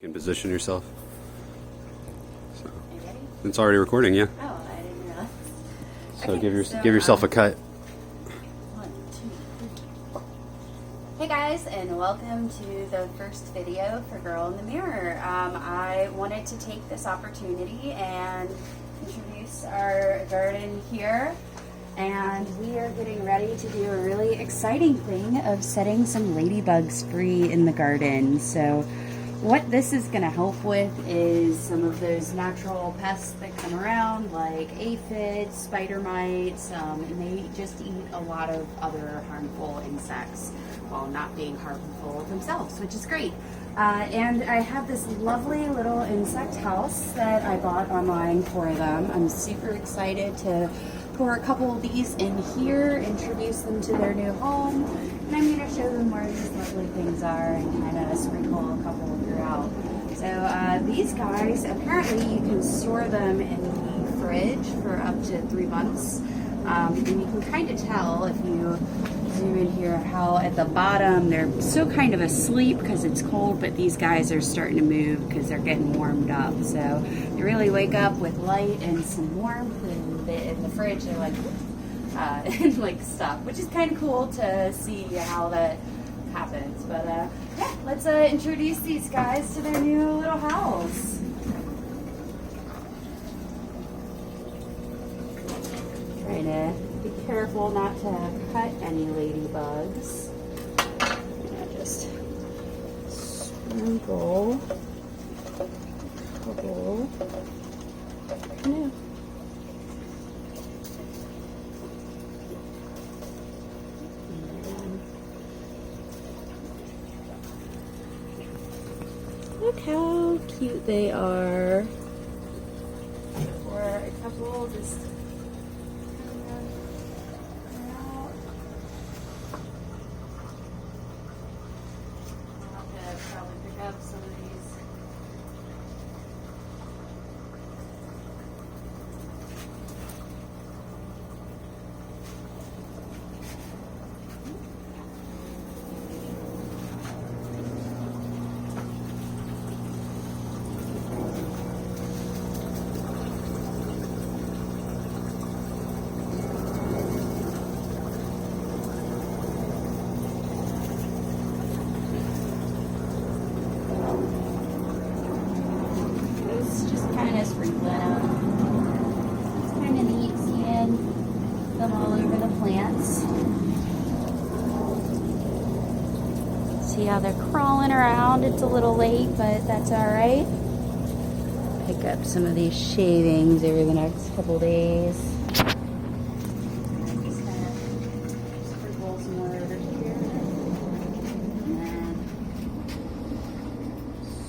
You can position yourself. So, it's already recording, yeah. Oh, I didn't realize. So Okay, give yourself a cut. 1, 2, 3. Hey guys, and welcome to the first video for Girl in the Mirror. I wanted to take this opportunity and introduce our garden here. And we are getting ready to do a really exciting thing of setting some ladybugs free in the garden. So what this is going to help with is some of those natural pests that come around, like aphids, spider mites, and they just eat a lot of other harmful insects while not being harmful themselves, which is great. And I have this lovely little insect house that I bought online for them. I'm super excited to pour a couple of these in here, introduce them to their new home, and I'm going to show them where these lovely things are and kind of sprinkle a couple throughout. So these guys, apparently you can store them in the fridge for up to 3 months, and you can kind of tell if you zoom in here how at the bottom they're still kind of asleep because it's cold, but these guys are starting to move because they're getting warmed up. So they really wake up with light and some warmth, and in the fridge they're like and like stuff, which is kind of cool to see how that happens. But yeah, let's introduce these guys to their new little house. Trying to be careful not to cut any ladybugs. Just sprinkle a couple. No. Look how cute they are. For a couple, just probably pick up some of these. Sprinkling them. It's kind of neat seeing them all over the plants. See how they're crawling around. It's a little late, but that's alright. Pick up some of these shavings over the next couple days. Just kind of sprinkle some more over here. And then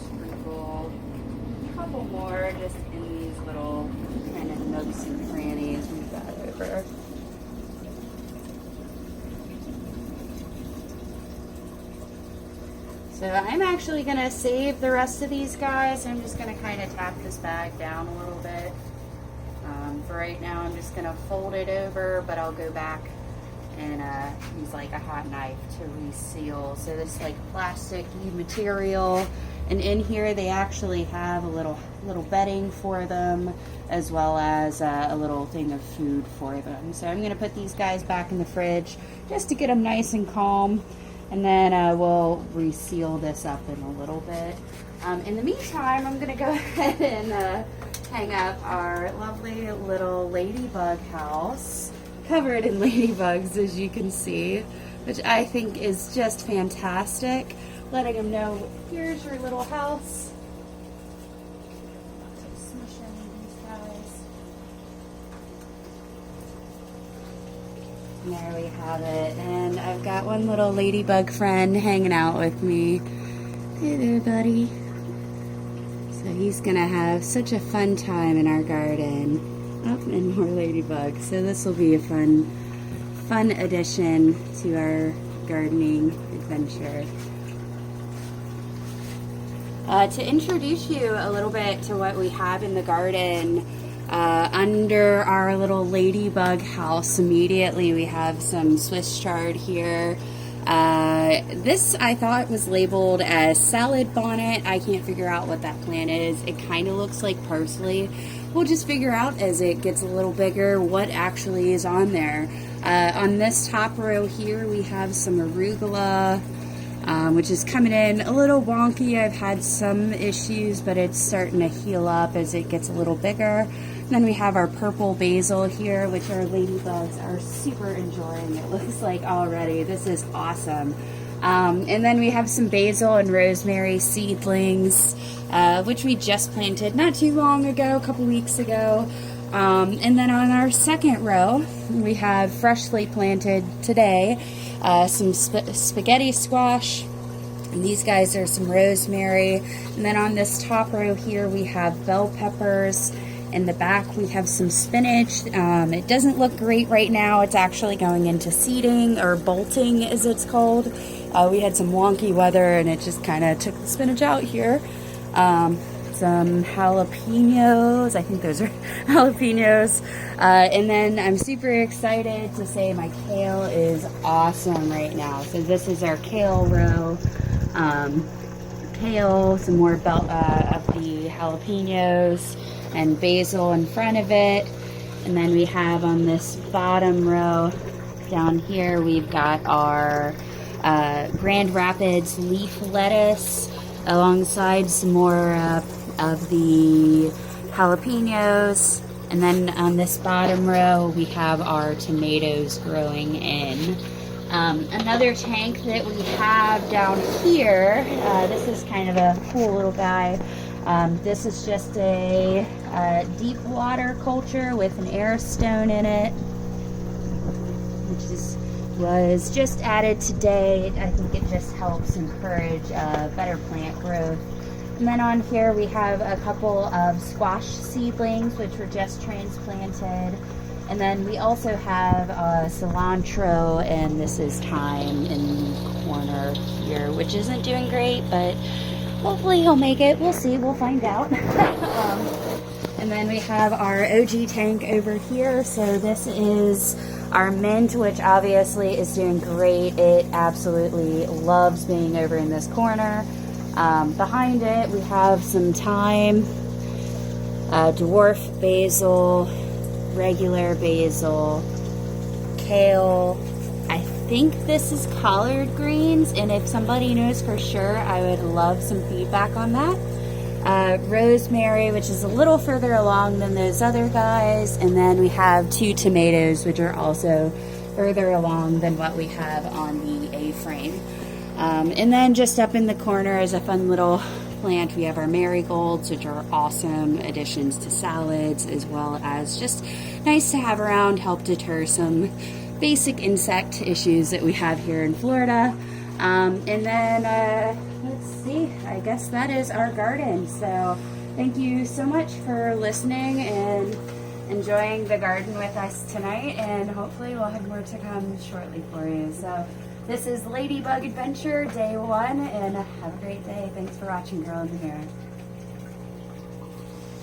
sprinkle a couple more just in these little kind of nooks and crannies we've got over. So I'm actually going to save the rest of these guys. I'm just going to kind of tap this bag down a little bit. For right now I'm just going to fold it over, but I'll go back and use like a hot knife to reseal. So this like plastic material, and in here they actually have a little bedding for them, as well as a little thing of food for them. So I'm going to put these guys back in the fridge just to get them nice and calm, and then we'll reseal this up in a little bit. In the meantime, I'm going to go ahead and hang up our lovely little ladybug house, covered in ladybugs, as you can see, which I think is just fantastic. Letting them know, here's your little house. Just smushing these guys. And there we have it. And I've got one little ladybug friend hanging out with me. Hey there, buddy. So he's gonna have such a fun time in our garden. Oh, and more ladybugs. So this will be a fun addition to our gardening adventure. To introduce you a little bit to what we have in the garden, under our little ladybug house immediately we have some Swiss chard here, This I thought was labeled as salad bonnet. I can't figure out what that plant is. It kind of looks like parsley. We'll just figure out as it gets a little bigger what actually is on there. On this top row here we have some arugula, which is coming in a little wonky. I've had some issues, but it's starting to heal up as it gets a little bigger. And then we have our purple basil here, which our ladybugs are super enjoying, it looks like already. This is awesome. And then we have some basil and rosemary seedlings, which we just planted not too long ago, a couple weeks ago. And then on our second row, we have freshly planted today some spaghetti squash. And these guys are some rosemary. And then on this top row here, we have bell peppers. In the back, we have some spinach. It doesn't look great right now. It's actually going into seeding, or bolting as it's called. We had some wonky weather and it just kind of took the spinach out here. Some jalapenos. I think those are jalapenos. And then I'm super excited to say my kale is awesome right now. So this is our kale row. Kale, some more of the jalapenos, and basil in front of it. And then we have on this bottom row down here, we've got our Grand Rapids leaf lettuce alongside some more of the jalapenos. And then on this bottom row, we have our tomatoes growing in. Another tank that we have down here, this is kind of a cool little guy. This is just a deep water culture with an air stone in it, which was just added today. I think it just helps encourage better plant growth. And then on here we have a couple of squash seedlings which were just transplanted. And then we also have cilantro, and this is thyme in the corner here, which isn't doing great, but hopefully he'll make it. We'll see. We'll find out. And then we have our OG tank over here. So this is our mint, which obviously is doing great. It absolutely loves being over in this corner. Behind it, we have some thyme, dwarf basil, regular basil, kale. I think this is collard greens, and if somebody knows for sure, I would love some feedback on that. Rosemary, which is a little further along than those other guys, and then we have 2 tomatoes, which are also further along than what we have on the A-frame. And then just up in the corner is a fun little plant. We have our marigolds, which are awesome additions to salads, as well as just nice to have around, help deter some basic insect issues that we have here in Florida. And then let's see, I guess that is our garden. So thank you so much for listening and enjoying the garden with us tonight, and hopefully we'll have more to come shortly for you. So this is Ladybug Adventure Day 1, and have a great day. Thanks for watching Girl in the Mirror.